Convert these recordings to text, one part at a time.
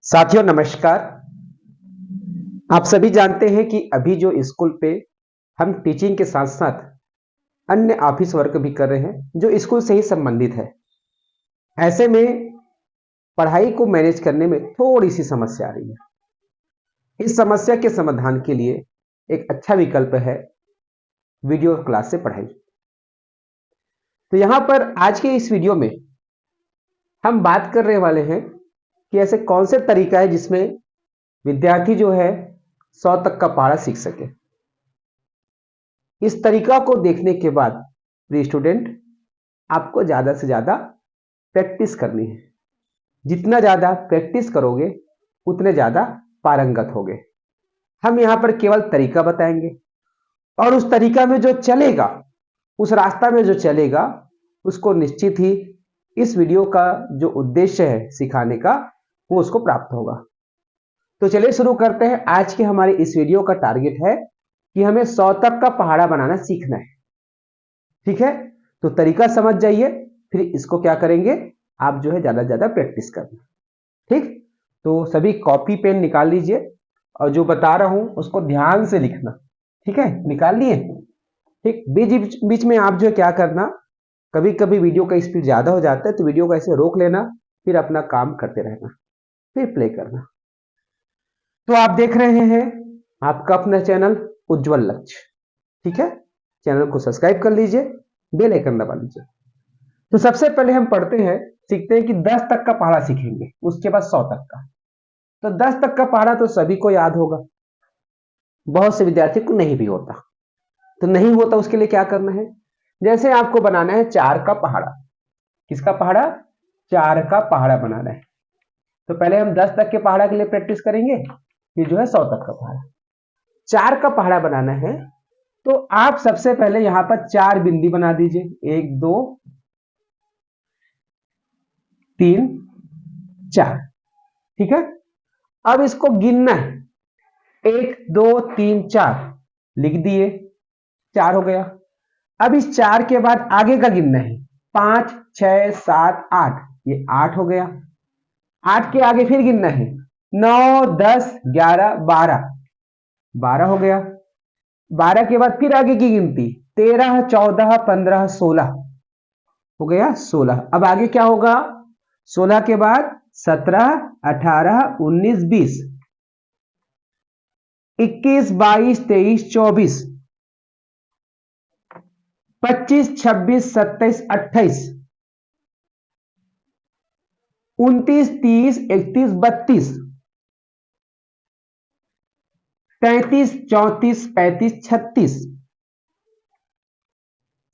साथियों नमस्कार। आप सभी जानते हैं कि अभी जो स्कूल पे हम टीचिंग के साथ साथ अन्य ऑफिस वर्क भी कर रहे हैं जो स्कूल से ही संबंधित है। ऐसे में पढ़ाई को मैनेज करने में थोड़ी सी समस्या आ रही है। इस समस्या के समाधान के लिए एक अच्छा विकल्प है वीडियो क्लास से पढ़ाई। तो यहाँ पर आज के इस वीडियो में हम बात करने वाले हैं कि ऐसे कौन से तरीका है जिसमें विद्यार्थी जो है 100 तक का पढ़ा सीख सके। इस तरीका को देखने के बाद प्रिय स्टूडेंट, आपको ज्यादा से ज्यादा प्रैक्टिस करनी है। जितना ज्यादा प्रैक्टिस करोगे उतने ज्यादा पारंगत होगे। हम यहां पर केवल तरीका बताएंगे और उस तरीका में जो चलेगा, उस रास्ता में जो चलेगा, उसको निश्चित ही इस वीडियो का जो उद्देश्य है सिखाने का, वो उसको प्राप्त होगा। तो चलिए शुरू करते हैं। आज के हमारे इस वीडियो का टारगेट है कि हमें 100 तक का पहाड़ा बनाना सीखना है। ठीक है, तो तरीका समझ जाइए, फिर इसको क्या करेंगे, आप जो है ज्यादा से ज्यादा प्रैक्टिस करना। ठीक, तो सभी कॉपी पेन निकाल लीजिए और जो बता रहा हूं उसको ध्यान से लिखना। ठीक है, निकाल लिए। ठीक, बीच बीच में आप जो है क्या करना, कभी कभी वीडियो का स्पीड ज्यादा हो जाता है तो वीडियो को ऐसे रोक लेना, फिर अपना काम करते रहना, फिर प्ले करना। तो आप देख रहे हैं आपका अपना चैनल उज्जवल लक्ष्य। ठीक है, चैनल को सब्सक्राइब कर लीजिए, बेल आइकन दबा लीजिए। तो सबसे पहले हम पढ़ते हैं, सीखते हैं कि 10 तक का पहाड़ा सीखेंगे, उसके बाद 100 तक का। तो 10 तक का पहाड़ा तो सभी को याद होगा, बहुत से विद्यार्थी को नहीं भी होता। तो नहीं होता उसके लिए क्या करना है, जैसे आपको बनाना है 4 का पहाड़ा। किसका पहाड़ा? 4 का पहाड़ा बनाना है। तो पहले हम 10 तक के पहाड़ा के लिए प्रैक्टिस करेंगे, फिर जो है 100 तक का पहाड़ा। 4 का पहाड़ा बनाना है तो आप सबसे पहले यहां पर 4 बिंदी बना दीजिए। 1 2 3 4। ठीक है, अब इसको गिनना है। 1 2 3 4 लिख दिए, 4 हो गया। अब इस 4 के बाद आगे का गिनना है। 5 6 7 8, ये 8 हो गया। 8 के आगे फिर गिनना है। 9 10 11 12, 12 हो गया। 12 के बाद फिर आगे की गिनती, 13 14 15 16 हो गया, 16। अब आगे क्या होगा, 16 के बाद 17 18 19 20 21 22 23 24 25 26 27 28 29 30 31 32 33 34 35 36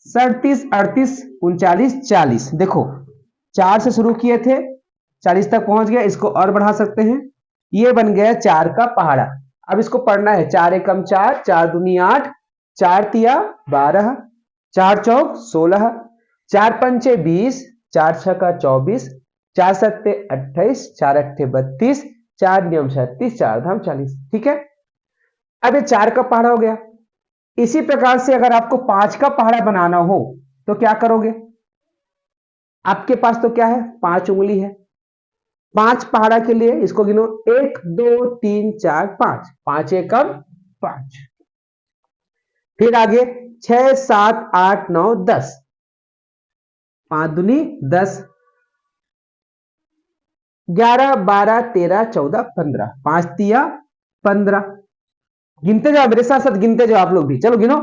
37 38 39 40। देखो, 4 से शुरू किए थे, 40 तक पहुंच गया। इसको और बढ़ा सकते हैं, ये बन गया 4 का पहाड़ा। अब इसको पढ़ना है। 4 एकम 4, 4 दूनी 8, 4 तिया 12, 4 चौक 16, 4 पंचे 20, 4 छक्का 24, 4 सत्ते 28, 4 अट्ठे 32, 4 नियम 36, 4 धाम 40। ठीक है, अब ये 4 का पहाड़ा हो गया। इसी प्रकार से अगर आपको 5 का पहाड़ा बनाना हो तो क्या करोगे, आपके पास तो क्या है, 5 उंगली है। 5 पहाड़ा के लिए इसको गिनो, 1 2 3 4 5, 5 एकम 5। फिर आगे 6 7 8 9 10, 5 दूनी 10, 11 12 13 14 15, 5 तिया 15। गिनते जाओ, मेरे साथ साथ गिनते जाओ आप लोग भी, चलो गिनो।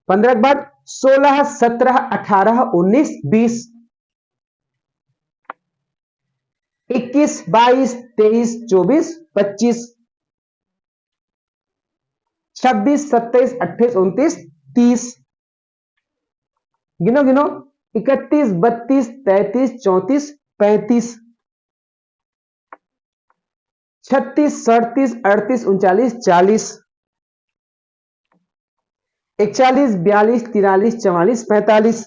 15 के बाद 16 17 18 19 20 21 22 23 24 25 26 27 28 29 30। गिनो गिनो, 31 32 33 34 35 36 37 38 39 40 41 42 43 44 45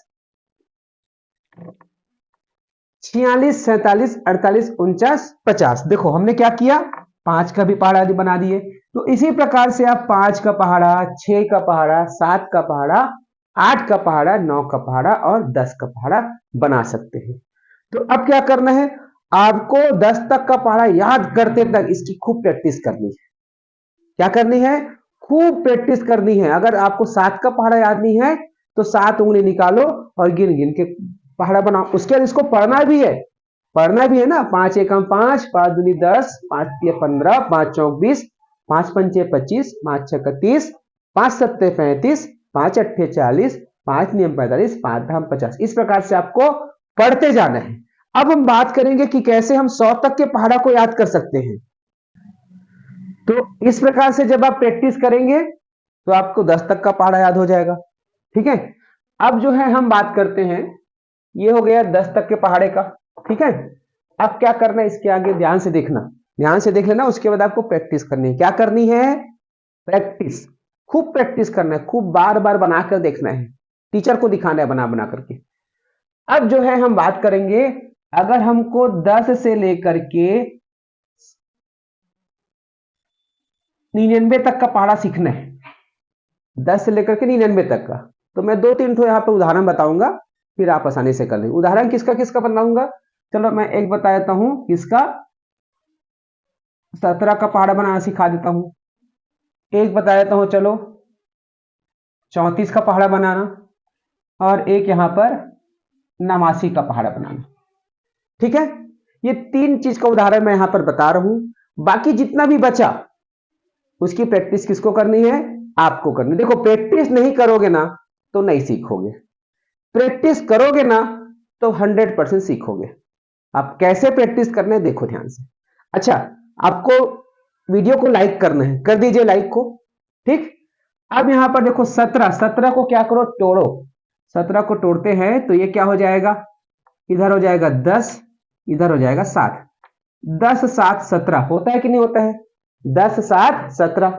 46 47 48 49 50। देखो हमने क्या किया, 5 का भी पहाड़ा बना दिए। तो इसी प्रकार से आप 5 का पहाड़ा, 6 का पहाड़ा, 7 का पहाड़ा, 8 का पहाड़ा, 9 का पहाड़ा और 10 का पहाड़ा बना सकते हैं। तो अब क्या करना है, आपको 10 तक का पहाड़ा याद करते तक इसकी खूब प्रैक्टिस करनी है। क्या करनी है? खूब प्रैक्टिस करनी है। अगर आपको 7 का पहाड़ा याद नहीं है तो 7 उंगली निकालो और गिन गिन के पहाड़ा बनाओ। उसके बाद इसको पढ़ना भी है, पढ़ना भी है ना। 5 एकम 5, 5 दूनी 10, 5 तिया 15, 5 चौक 20, 5 पंचे 25, 5 छक्का 30, 5 सत्ते 35, 5 अट्ठे 40, 5 नियम 45, 5 धाम 50। इस प्रकार से आपको पढ़ते जाना है। अब हम बात करेंगे कि कैसे हम 100 तक के पहाड़ा को याद कर सकते हैं। तो इस प्रकार से जब आप प्रैक्टिस करेंगे तो आपको 10 तक का पहाड़ा याद हो जाएगा। ठीक है, अब जो है हम बात करते हैं, ये हो गया 10 तक के पहाड़े का। ठीक है, अब क्या करना है इसके आगे ध्यान से देखना, ध्यान से देख लेना। उसके बाद आपको प्रैक्टिस करनी है। क्या करनी है? प्रैक्टिस, खूब प्रैक्टिस करना है, खूब बार बार बनाकर देखना है, टीचर को दिखाना है बना बना करके। अब जो है हम बात करेंगे, अगर हमको 10 से लेकर के 99 तक का पहाड़ा सीखना है, 10 से लेकर के 99 तक का, तो मैं 2-3 ठो यहाँ पे उदाहरण बताऊंगा, फिर आप आसानी से कर लेंगे। उदाहरण किसका किसका बताऊंगा? चलो मैं एक बता देता हूं, किसका? 17 का पहाड़ा बनाना सिखा देता हूं। एक बता देता हूं, चलो 34 का पहाड़ा बनाना, और एक यहां पर 89 का पहाड़ा बनाना। ठीक है, ये 3 चीज का उदाहरण मैं यहां पर बता रहा हूं। बाकी जितना भी बचा उसकी प्रैक्टिस किसको करनी है? आपको करनी। देखो, प्रैक्टिस नहीं करोगे ना तो नहीं सीखोगे, प्रैक्टिस करोगे ना तो 100% सीखोगे। आप कैसे प्रैक्टिस करना है देखो ध्यान से। अच्छा, आपको वीडियो को लाइक करना है, कर दीजिए लाइक को। ठीक, अब यहां पर देखो 17 को क्या करो? तोड़ो। 17 को तोड़ते हैं तो ये क्या हो जाएगा? इधर हो जाएगा 10, इधर हो जाएगा 7। 10 7 17 होता है कि नहीं होता है? 10 7 17।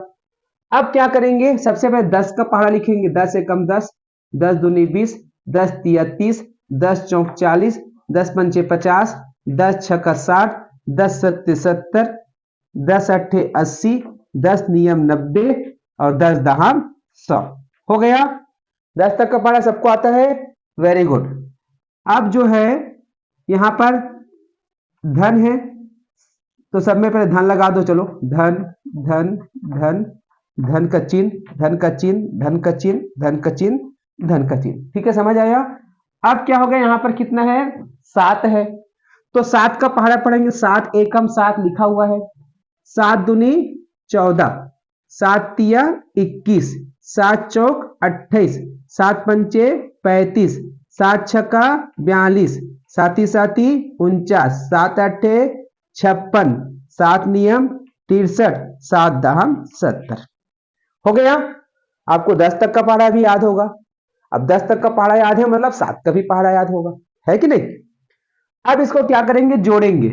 अब क्या करेंगे? सबसे पहले 10 का पहाड़ा लिखेंगे। 10 एकम 10, 10 दूनी 20, 10 तिया 30, 10 चौक 40, 10 पंचे 50, 10 छक्का 60, 10 सत्ते 70, 10 अट्ठे 80, 10 नियम 90 और 10 दहाम 100। हो गया? 10 तक का पहाड़ा सबको आता है? Very good. अब जो है यहां पर धन है, तो सब में पहले धन लगा दो। चलो, धन धन धन, धन का चिन्ह, धन का चिन्ह, धन का चिन्ह, धन का चिन्ह, धन का चिन्ह। ठीक है, समझ आया? अब क्या हो गया? यहां पर कितना है? 7 है, तो 7 का पहाड़ा पढ़ेंगे। 7 एकम 7 लिखा हुआ है। 7 दूनी 14, 7 तिया 21, 7 चौक 28, 7 पंचे 35, 7 छक्का 42, 7 साती 49, 7 अट्ठे 56, 7 नियम 63, 7 दहम 70। हो गया? आपको 10 तक का पहाड़ा भी याद होगा। अब 10 तक का पहाड़ा याद है मतलब 7 का भी पहाड़ा याद होगा, है कि नहीं? अब इसको क्या करेंगे? जोड़ेंगे।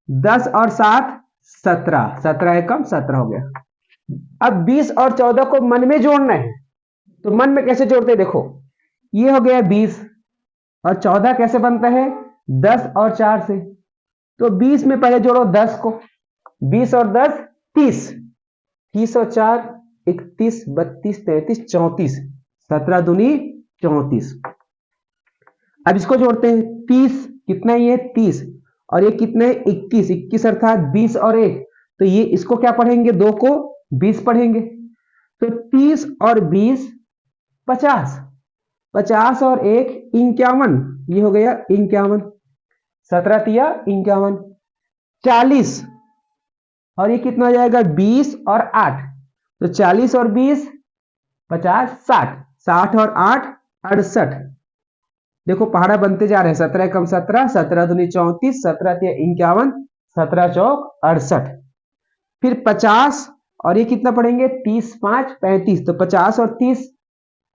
10 और 7 17, 17 एकम 17 हो गया। अब 20 और 14 को मन में जोड़ना है, तो मन में कैसे जोड़ते हैं? देखो, ये हो गया 20 और 14 कैसे बनता है? 10 और 4 से। तो 20 में पहले जोड़ो 10 को, 20 और 10 30, 30 और 4 31, 32, 33, 34, 17 दूनी 34। अब इसको जोड़ते हैं। 30 कितना? ये 30 और ये कितना है? 21, 21 अर्थात 20 और 1, तो ये इसको क्या पढ़ेंगे? 2 को 20 पढ़ेंगे। तो 30 और 20 50, 50 और 1 51, ये हो गया 51, 17 तिया 51, 40 और ये कितना हो जाएगा? 20 और 8, तो 40 और 20 50 60, 60 और 8 68। देखो पहाड़ा बनते जा रहे हैं। 17 कम 17, 17 दूनी 34, 17 तिया 51, 17 चौक 68। फिर 50 और ये कितना पढ़ेंगे? 30 5 35, तो 50 और 30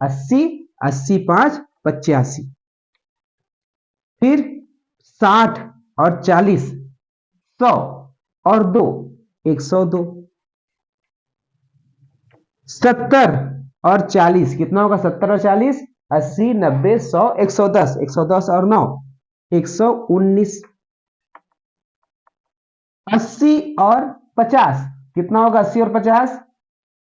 80, 80 5 85। फिर 60 और 40 100 और 2 102। 70 और 40 कितना होगा? 70 और 40 80 90 100 110, 110 और 9 119। 80 और 50 कितना होगा? 80 और 50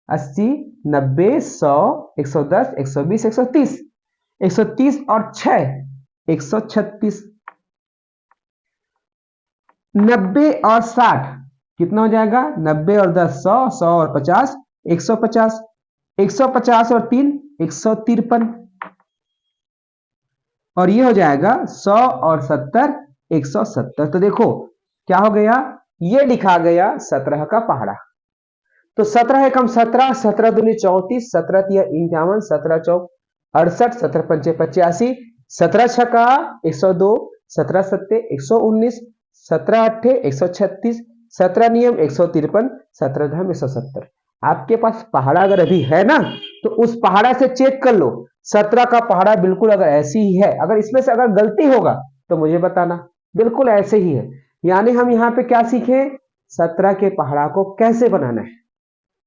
80 90 100 110 120 130, 130 और 6 136। 90 और 60 कितना हो जाएगा? 90 और 10 100, 100 और 50 150, 150 और 3 153, और ये हो जाएगा 100 और 70 170। तो देखो क्या हो गया, ये लिखा गया 17 का पहाड़ा। तो 17 एकम 17, 17 दूनी 34, 17 तिया 51, 17 चौक 68, 17 पंचे 85, 17 छका 102, 17 सत्ते 119, 17 अट्ठे 136, 17 नियम 153, 17 धाम 170। आपके पास पहाड़ा अगर अभी है ना, तो उस पहाड़ा से चेक कर लो 17 का पहाड़ा बिल्कुल अगर ऐसी ही है। अगर इसमें से अगर गलती होगा तो मुझे बताना, बिल्कुल ऐसे ही है। यानी हम यहाँ पे क्या सीखे, 17 के पहाड़ा को कैसे बनाना है।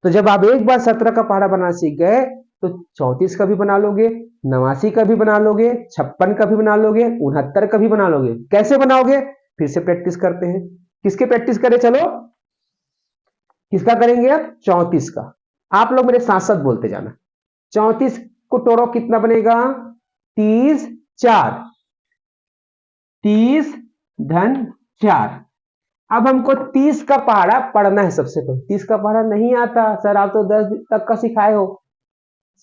तो जब आप एक बार 17 का पहाड़ा बनाना सीख गए तो 34 का भी बना लोगे, 89 का भी बना लोगे, 56 का भी बना लोगे, 69 का भी बना लोगे। कैसे बनाओगे, फिर से प्रैक्टिस करते हैं। किसके प्रैक्टिस करें, चलो किसका करेंगे अब, 34 का। आप लोग मेरे साथ साथ बोलते जाना। 34 को तोड़ो कितना बनेगा, 30 4, 30 धन 4। अब हमको 30 का पहाड़ा पढ़ना है। सबसे पहले 30 का पहाड़ा नहीं आता सर, आप तो 10 तक का सिखाए हो।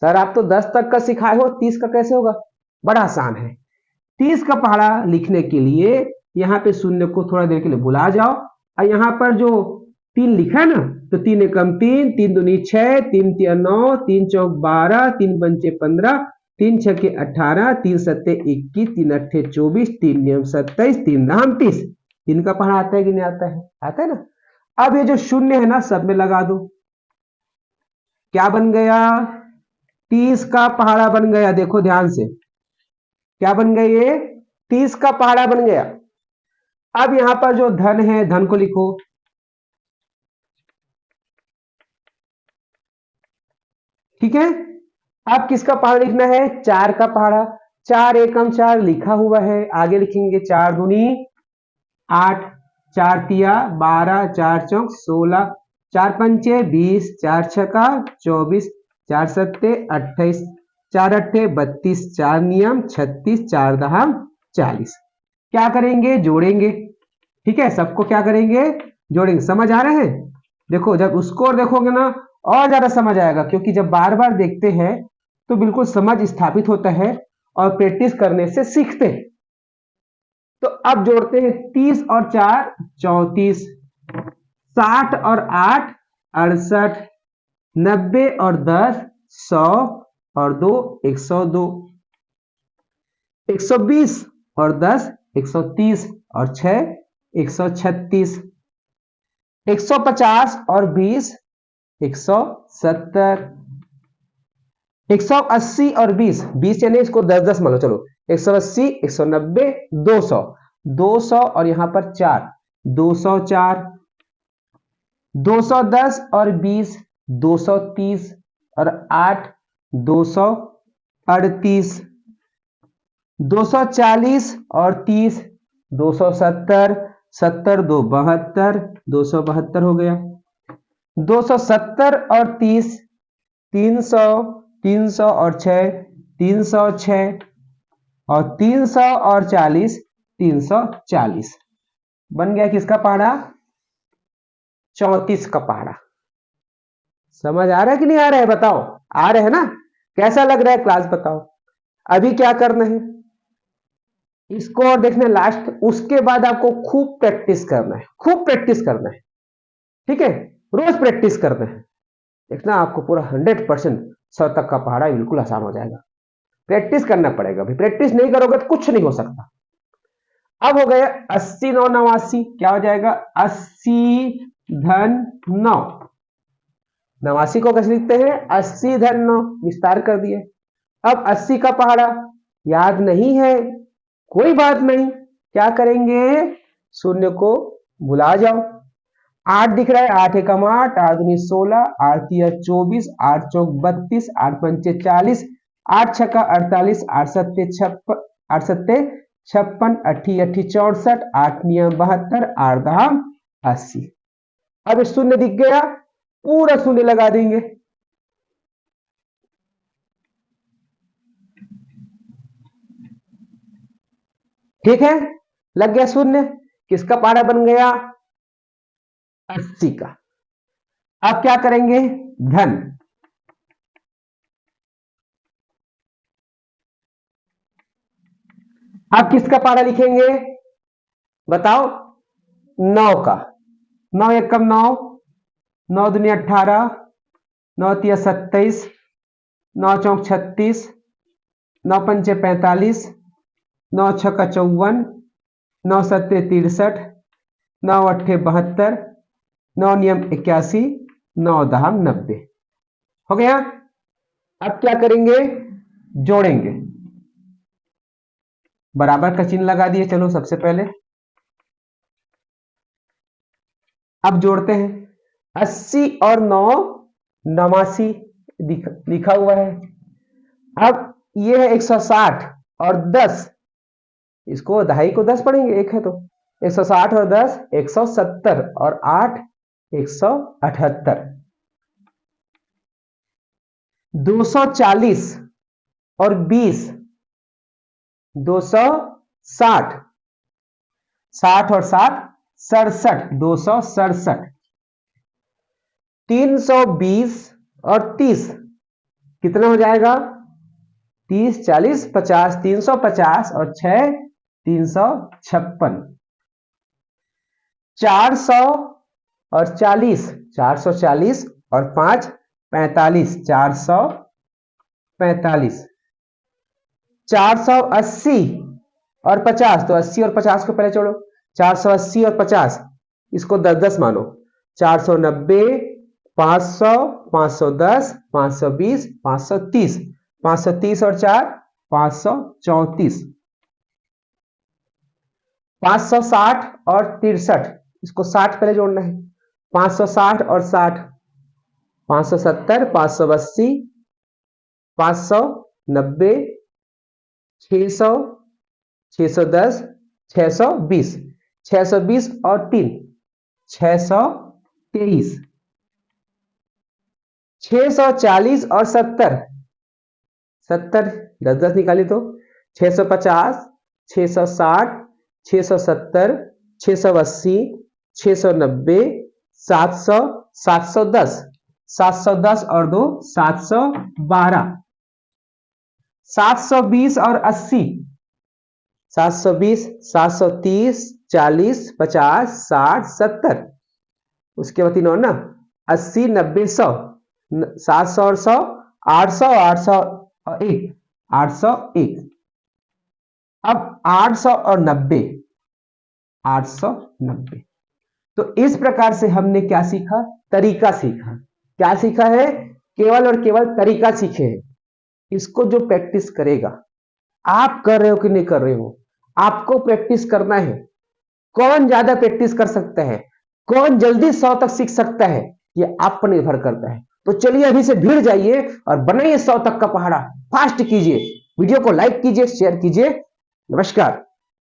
सर आप तो 10 तक का सिखाए हो, 30 का कैसे होगा? बड़ा आसान है। 30 का पहाड़ा लिखने के लिए यहाँ पे शून्य को थोड़ा देर के लिए भुला जाओ, और यहाँ पर जो 3 लिखा है ना, तो 3 एकम 3, 3 दूनी 6, 3 तिया 9, 3 चौक 12, 3 पंचे 15, 3 छके 18, 3 सत्ते 21, 3 अट्ठे 24, 3 नियम 27, 3 धाम 30। 3 का पहाड़ा आता है कि नहीं आता है? आता है ना। अब ये जो शून्य है ना, सब में लगा दो। क्या बन गया, 30 का पहाड़ा बन गया। देखो ध्यान से, क्या बन गया, ये 30 का पहाड़ा बन गया। अब यहां पर जो धन है, धन को लिखो। ठीक है, अब किसका पहाड़ा लिखना है, 4 का पहाड़ा। 4 एकम 4 लिखा हुआ है, आगे लिखेंगे 4 दूनी 8, 4 तिया 12, 4 चौक 16, 4 पंचे 20, 4 छका 24, 4 सत्ते 28, 4 अट्ठे 32, 4 नियम 36, 4 दहाम 40। क्या करेंगे, जोड़ेंगे। ठीक है, सबको क्या करेंगे, जोड़ेंगे। समझ आ रहे हैं? देखो जब उसको और देखोगे ना, और ज्यादा समझ आएगा, क्योंकि जब बार बार देखते हैं तो बिल्कुल समझ स्थापित होता है, और प्रैक्टिस करने से सीखते हैं। तो अब जोड़ते हैं, 30 और 4 34, 60 और 8 68, 90 और 10 100 और 2 102, 120 और 10 130 और 6 136, 150 और 20 170, 180 और 20 20 यानी इसको 10 10 मान लो। चलो 180 190 200, 200 और यहां पर 4 204, 210 और 20 230 और 8 238, 240 और 30 270, 70 2 72, 272 हो गया। 270 और 30 300, 300 और 6 306, और 300 और 40 340। बन गया किसका पहाड़ा, 34 का पहाड़ा। समझ आ रहा है कि नहीं आ रहा है, बताओ। आ रहा है ना? कैसा लग रहा है क्लास, बताओ। अभी क्या करना है, इसको और देखना लास्ट, उसके बाद आपको खूब प्रैक्टिस करना है, खूब प्रैक्टिस करना है। ठीक है, रोज प्रैक्टिस करना है। देखना आपको पूरा 100% 100 तक का पहाड़ा बिल्कुल आसान हो जाएगा। प्रैक्टिस करना पड़ेगा, अभी प्रैक्टिस नहीं करोगे तो कुछ नहीं हो सकता। अब हो गया 80 9 89, क्या हो जाएगा, 80 धन 9। 89 को कैसे लिखते हैं, 80 धन 9, विस्तार कर दिए। अब 80 का पहाड़ा याद नहीं है, कोई बात नहीं, क्या करेंगे, शून्य को भुला जाओ। 8 दिख रहा है, 8 एकम 8, 8 दूनी 16, 8 तिया 24, 8 चौक 32, 8 पंचे 40, 8 छक्का 48, 8 सत्ते 56, 8 सत्ते 56, 8 अट्ठी 64, 8 नियम 72, 8 दहाम 80। अब शून्य दिख गया, पूरा शून्य लगा देंगे। ठीक है, लग गया शून्य। किसका पहाड़ा बन गया? 80 का। अब क्या करेंगे? धन। अब किसका पहाड़ा लिखेंगे? बताओ। 9 का। 9 एकम 9, 9 दूनी 18, 9 तिया 27, 9 चौक 36, 9 पंचे 45, 9 छक्का 54, 9 सत्ते 63, 9 अट्ठे 72, 9 नियम 81, 9 दहम 90। हो गया। अब क्या करेंगे? जोड़ेंगे। बराबर का चिन्ह लगा दिए। चलो सबसे पहले अब जोड़ते हैं। 80 और 9 89 लिखा हुआ है। अब ये है 160 और 10, इसको दहाई को 10 पढ़ेंगे, एक है तो 160 और 10 170 और 8 178। 240 और 20 260, 60 और 7 67, 267। 320 और 30 कितना हो जाएगा? 30 40 50, 350 और 6 356। 400 और 40, 440 और 5 45, 445। 480 और 50, तो 80 और 50 को पहले जोड़ो। 480 और 50, इसको 10-10 मानो। 490, 500, 510, 520, 530, 530 और 4 534। 560 और 63, इसको 60 पहले जोड़ना है। 560 और 60, 570, 580, 590, 600, 610, 620। 620 और 3 623। 640 और 70, 70 10-10 निकाली तो 650, 660, 670, 680, 690, 700, 710, 710 और 2 712। 720 और 80, 720, 730, 40, 50, 60, 70। उसके बाद 3 और ना 80, 90, 100, 700 और 100 800, 800 और 1 801। अब 800 और 90, 890। तो इस प्रकार से हमने क्या सीखा? तरीका सीखा। क्या सीखा है? केवल और केवल तरीका सीखे हैं। इसको जो प्रैक्टिस करेगा, आप कर रहे हो कि नहीं कर रहे हो, आपको प्रैक्टिस करना है। कौन ज्यादा प्रैक्टिस कर सकता है, कौन जल्दी 100 तक सीख सकता है, ये आप पर निर्भर करता है। तो चलिए अभी से भिड़ जाइए और बनाइए 100 तक का पहाड़ा। फास्ट कीजिए, वीडियो को लाइक कीजिए, शेयर कीजिए। नमस्कार।